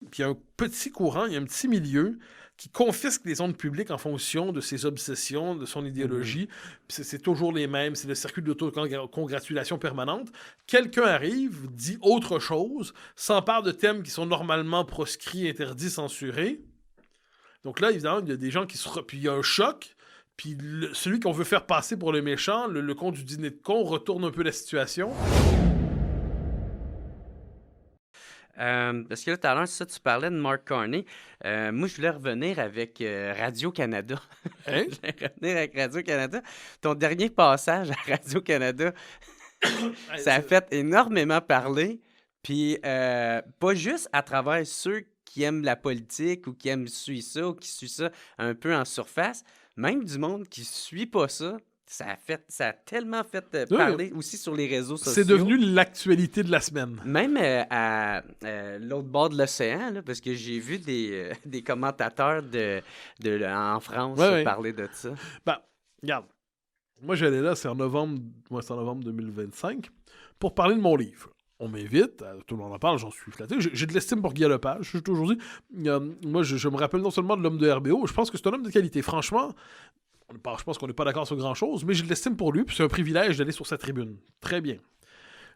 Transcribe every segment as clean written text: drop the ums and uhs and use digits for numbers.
puis il y a un petit courant, il y a un petit milieu qui confisque les ondes publiques en fonction de ses obsessions, de son idéologie. Puis c'est toujours les mêmes, c'est le circuit d'autocongratulation permanente. Quelqu'un arrive, dit autre chose, s'empare de thèmes qui sont normalement proscrits, interdits, censurés. Donc là, évidemment, il y a des gens qui se... Puis il y a un choc, puis celui qu'on veut faire passer pour le méchant, le con du dîner de con, retourne un peu la situation. Parce que là, tout à l'heure, ça, tu parlais de Mark Carney. Moi, je voulais revenir avec Radio-Canada. Hein? Je voulais revenir avec Radio-Canada. Ton dernier passage à Radio-Canada, ça a fait énormément parler. Puis, pas juste à travers ceux qui aiment la politique ou qui aiment suivre ça ou qui suivent ça un peu en surface, même du monde qui suit pas ça. Ça a tellement fait parler aussi sur les réseaux sociaux. C'est devenu l'actualité de la semaine. Même à l'autre bord de l'océan, là, parce que j'ai vu des commentateurs en France parler de ça. Ben, regarde. Moi, j'allais là, c'est en novembre 2025, pour parler de mon livre. On m'invite, tout le monde en parle, j'en suis flatté. J'ai de l'estime pour Guy Lepage. Je toujours dit, moi, je me rappelle non seulement de l'homme de RBO, je pense que c'est un homme de qualité. Franchement, je pense qu'on n'est pas d'accord sur grand-chose, mais j'ai de l'estime pour lui, puis c'est un privilège d'aller sur sa tribune. Très bien.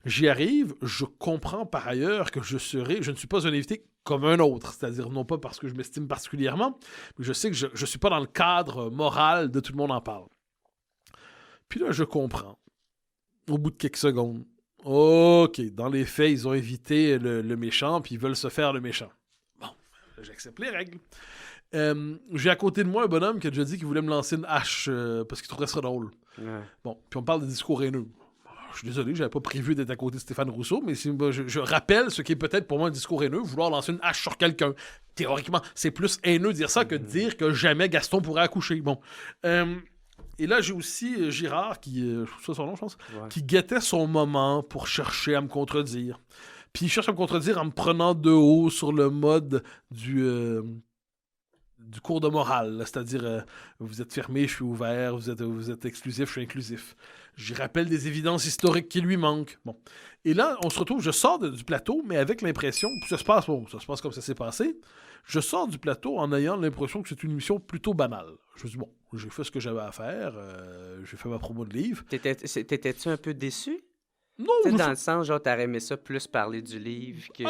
J'y arrive, je comprends par ailleurs que je ne suis pas un invité comme un autre, c'est-à-dire non pas parce que je m'estime particulièrement, mais je sais que je ne suis pas dans le cadre moral de tout le monde en parle. Puis là, je comprends, au bout de quelques secondes, OK, dans les faits, ils ont invité le méchant, puis ils veulent se faire le méchant. Bon, j'accepte les règles. J'ai à côté de moi un bonhomme qui a déjà dit qu'il voulait me lancer une hache parce qu'il trouverait ça drôle. Ouais. Bon, puis on parle de discours haineux. Je suis désolé, j'avais pas prévu d'être à côté de Stéphane Rousseau, mais je rappelle ce qui est peut-être pour moi un discours haineux, vouloir lancer une hache sur quelqu'un. Théoriquement, c'est plus haineux de dire ça que de dire que jamais Gaston pourrait accoucher. Bon. Et là, j'ai aussi Girard, c'est son nom, je pense, qui guettait son moment pour chercher à me contredire. Puis il cherche à me contredire en me prenant de haut sur le mode du cours de morale, là, c'est-à-dire vous êtes fermé, je suis ouvert, vous êtes exclusif, je suis inclusif. J'y rappelle des évidences historiques qui lui manquent. Bon. Et là, on se retrouve, je sors du plateau, mais avec l'impression, puis ça se passe comme ça s'est passé, je sors du plateau en ayant l'impression que c'est une émission plutôt banale. Je me dis, bon, j'ai fait ce que j'avais à faire, j'ai fait ma promo de livre. T'étais-tu un peu déçu? Non, dans le sens, genre, t'aurais aimé ça plus parler du livre que...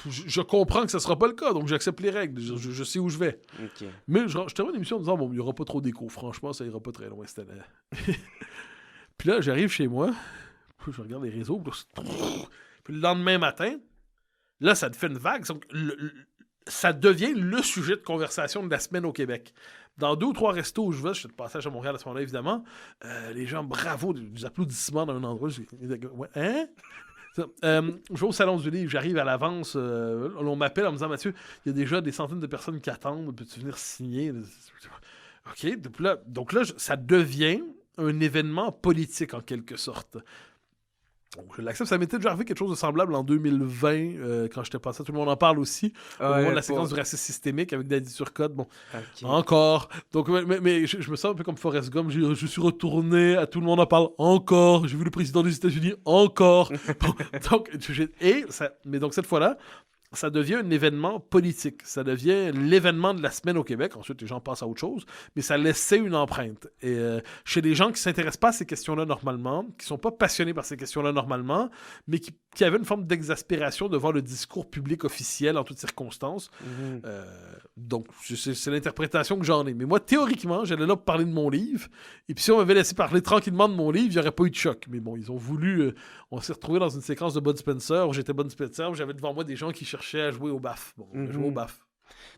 Je comprends que ça sera pas le cas, donc j'accepte les règles. Je sais où je vais. Okay. Mais je termine l'émission en disant, bon, il n'y aura pas trop d'écho. Franchement, ça ira pas très loin cette année. Puis là, j'arrive chez moi, je regarde les réseaux, puis le lendemain matin, là, ça te fait une vague. Ça devient le sujet de conversation de la semaine au Québec. Dans 2 ou 3 restos où je vais, je suis de passage à Montréal à ce moment-là, évidemment, les gens, bravo, des applaudissements dans un endroit. Ouais, hein? Je vais au Salon du Livre, j'arrive à l'avance, on m'appelle en me disant, Mathieu, il y a déjà des centaines de personnes qui attendent, peux-tu venir signer? OK, donc là, ça devient un événement politique en quelque sorte. Donc, je l'accepte. Ça m'était déjà arrivé quelque chose de semblable en 2020, quand j'étais passé. Tout le monde en parle aussi. Au moment de la séquence du racisme systémique avec Daddy Turcotte. Bon, okay. Encore. Donc, mais je me sens un peu comme Forrest Gump. Je suis retourné, à tout le monde en parle encore. J'ai vu le président des États-Unis encore. Donc, cette fois-là, ça devient un événement politique. Ça devient l'événement de la semaine au Québec. Ensuite, les gens passent à autre chose. Mais ça laissait une empreinte. Et chez des gens qui ne s'intéressent pas à ces questions-là normalement, qui ne sont pas passionnés par ces questions-là normalement, mais qui avaient une forme d'exaspération devant le discours public officiel en toutes circonstances. Donc, c'est l'interprétation que j'en ai. Mais moi, théoriquement, j'allais là pour parler de mon livre. Et puis, si on m'avait laissé parler tranquillement de mon livre, il n'y aurait pas eu de choc. Mais bon, ils ont voulu... on s'est retrouvés dans une séquence de Bud Spencer où j'étais Bud Spencer, où j'avais devant moi des gens qui cherchaient à jouer au BAF. Bon, on a joué au BAF.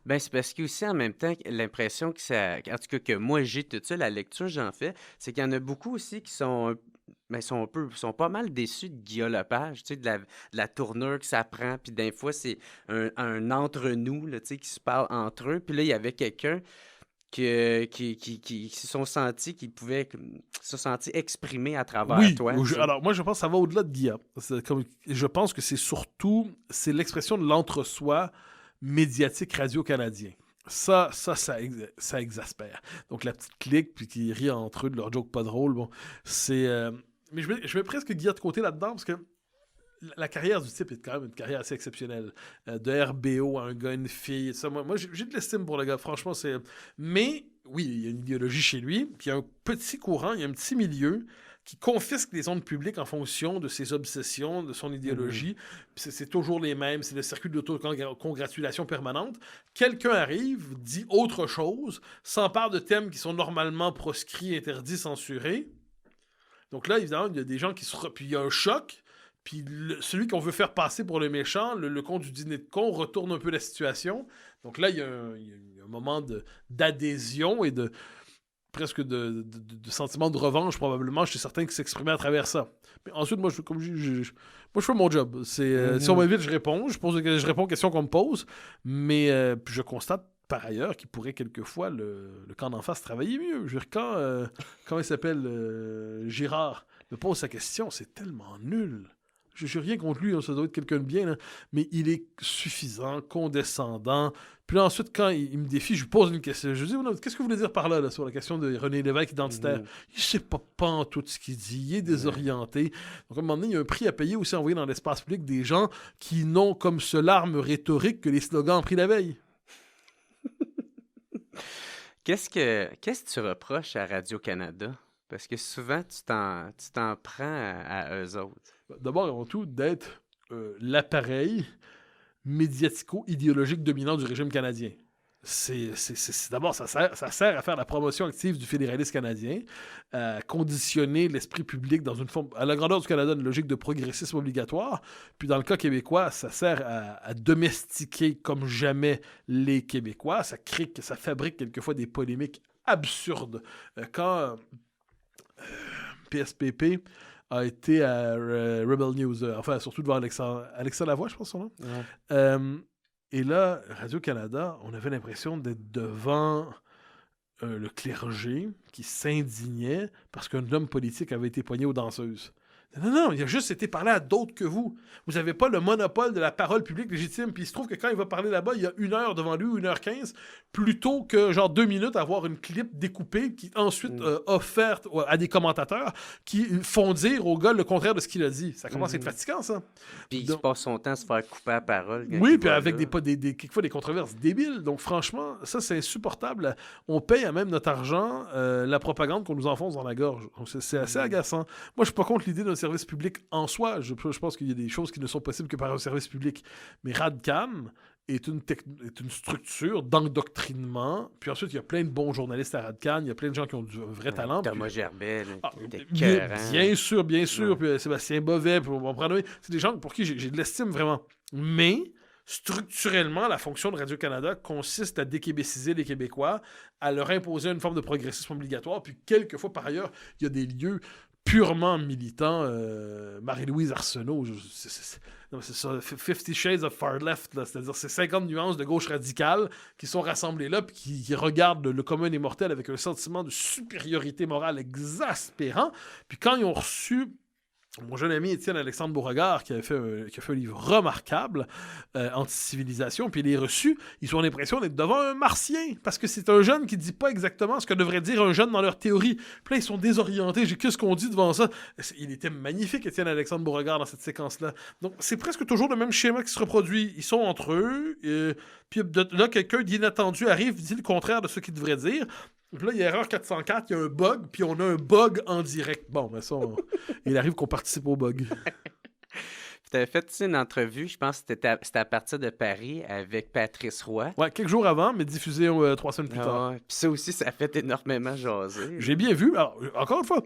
Ben, c'est parce qu'il y a aussi en même temps l'impression que ça... En tout cas, que moi, j'ai tout ça, la lecture, j'en fais, c'est qu'il y en a beaucoup aussi qui sont... Ben, sont pas mal déçus de Guillaume Lepage, tu sais, de la tournure que ça prend, puis des fois, c'est un entre-nous, là, tu sais, qui se parlent entre eux, puis là, il y avait quelqu'un qui se sont sentis, exprimer à travers toi. Alors, moi, je pense que ça va au-delà de Guillaume. Je pense que c'est l'expression de l'entre-soi médiatique radio-canadien. Ça exaspère. Donc, la petite clique, puis qui rit entre eux de leur joke pas drôle, bon, c'est... Mais je mets presque Guillaume de côté là-dedans, parce que la carrière du type est quand même une carrière assez exceptionnelle. De RBO à un gars, une fille, ça, moi j'ai de l'estime pour le gars, franchement, c'est... Mais, oui, il y a une idéologie chez lui, puis il y a un petit courant, il y a un petit milieu qui confisque les ondes publiques en fonction de ses obsessions, de son idéologie. Puis c'est toujours les mêmes, c'est le circuit d'autocongratulation permanente. Quelqu'un arrive, dit autre chose, s'empare de thèmes qui sont normalement proscrits, interdits, censurés. Donc là, évidemment, il y a des gens qui se... Puis il y a un choc, puis celui qu'on veut faire passer pour le méchant, le con du dîner de con, retourne un peu la situation. Donc là, il y a un moment d'adhésion et presque de sentiment de revanche, probablement, chez certains qui s'exprimaient à travers ça. Mais ensuite, moi, je fais mon job. Si on m'invite, je réponds. Je réponds aux questions qu'on me pose. Mais puis je constate, par ailleurs, qu'il pourrait quelquefois, le camp d'en face, travailler mieux. Je veux dire, comment il s'appelle, Girard, me pose sa question, c'est tellement nul. Je n'ai rien contre lui, ça doit être quelqu'un de bien, là, mais il est suffisant, condescendant. Puis là, ensuite, quand il me défie, je lui pose une question. Je lui dis, qu'est-ce que vous voulez dire par là, sur la question de René Lévesque identitaire? Il ne sait pas en tout ce qu'il dit, il est désorienté. Donc, à un moment donné, il y a un prix à payer aussi envoyer dans l'espace public des gens qui n'ont comme seule arme rhétorique que les slogans pris la veille. Qu'est-ce que tu reproches à Radio-Canada? Parce que souvent, tu t'en prends à eux autres. D'abord et avant tout, d'être l'appareil médiatico-idéologique dominant du régime canadien. D'abord, ça sert à faire la promotion active du fédéralisme canadien, à conditionner l'esprit public dans une forme, à la grandeur du Canada, une logique de progressisme obligatoire. Puis dans le cas québécois, ça sert à domestiquer comme jamais les Québécois. Ça fabrique quelquefois des polémiques absurdes. Quand PSPP a été à Rebel News, enfin surtout devant Alexa Lavoie, je pense son nom. Ouais. Et là, Radio-Canada, on avait l'impression d'être devant le clergé qui s'indignait parce qu'un homme politique avait été poigné aux danseuses. Non, il a juste été parlé à d'autres que vous. Vous n'avez pas le monopole de la parole publique légitime. Puis il se trouve que quand il va parler là-bas, il y a 1 heure devant lui ou 1h15, plutôt que genre 2 minutes avoir une clip découpée qui ensuite offerte à des commentateurs qui font dire au gars le contraire de ce qu'il a dit. Ça commence à être fatigant, ça. Puis il passe son temps à se faire couper la parole. Oui, puis avec quelquefois des controverses débiles. Donc franchement, ça c'est insupportable. On paye à même notre argent la propagande qu'on nous enfonce dans la gorge. Donc c'est assez agaçant. Moi, je suis pas contre l'idée d'un service public en soi. Je pense qu'il y a des choses qui ne sont possibles que par un service public. Mais RADCAM est une structure d'endoctrinement. Puis ensuite, il y a plein de bons journalistes à RADCAM. Il y a plein de gens qui ont du vrai talent. Thomas Gerbet, bien sûr. Puis Sébastien Bovet. C'est des gens pour qui j'ai de l'estime vraiment. Mais structurellement, la fonction de Radio-Canada consiste à déquébéciser les Québécois, à leur imposer une forme de progressisme obligatoire. Puis quelquefois, par ailleurs, il y a des lieux purement militant, Marie-Louise Arsenault, c'est ça, 50 Shades of Far Left, là, c'est-à-dire c'est 50 nuances de gauche radicale qui sont rassemblées là, puis qui regardent le commun des mortels avec un sentiment de supériorité morale exaspérant. Puis quand ils ont reçu mon jeune ami Étienne Alexandre Beauregard, qui a fait un livre remarquable, Anti-civilisation, puis il est reçu, ils ont l'impression d'être devant un martien, parce que c'est un jeune qui dit pas exactement ce que devrait dire un jeune dans leur théorie. Puis là, ils sont désorientés. Qu'est-ce qu'on dit devant ça? Il était magnifique, Étienne Alexandre Beauregard, dans cette séquence-là. Donc, c'est presque toujours le même schéma qui se reproduit. Ils sont entre eux, puis là, quelqu'un d'inattendu arrive, dit le contraire de ce qu'il devrait dire. Puis là, il y a erreur 404, il y a un bug, puis on a un bug en direct. Bon, ben ça, il arrive qu'on participe au bug. Tu avais fait une entrevue, je pense que c'était à partir de Paris, avec Patrice Roy. Ouais, quelques jours avant, mais diffusé 3 semaines plus tard. Puis ça aussi, ça a fait énormément jaser. J'ai bien vu. Alors, encore une fois.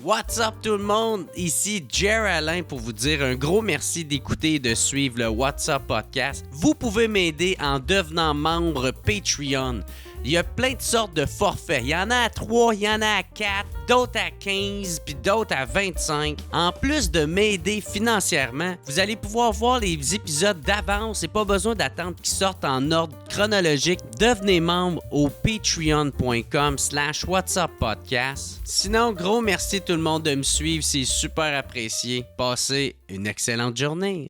What's up tout le monde? Ici Jer Alain pour vous dire un gros merci d'écouter et de suivre le What's Up Podcast. Vous pouvez m'aider en devenant membre Patreon. Il y a plein de sortes de forfaits. Il y en a à 3, il y en a à 4, d'autres à 15, puis d'autres à 25. En plus de m'aider financièrement, vous allez pouvoir voir les épisodes d'avance et pas besoin d'attendre qu'ils sortent en ordre chronologique. Devenez membre au patreon.com/whatsuppodcast. Sinon, gros merci tout le monde de me suivre, c'est super apprécié. Passez une excellente journée.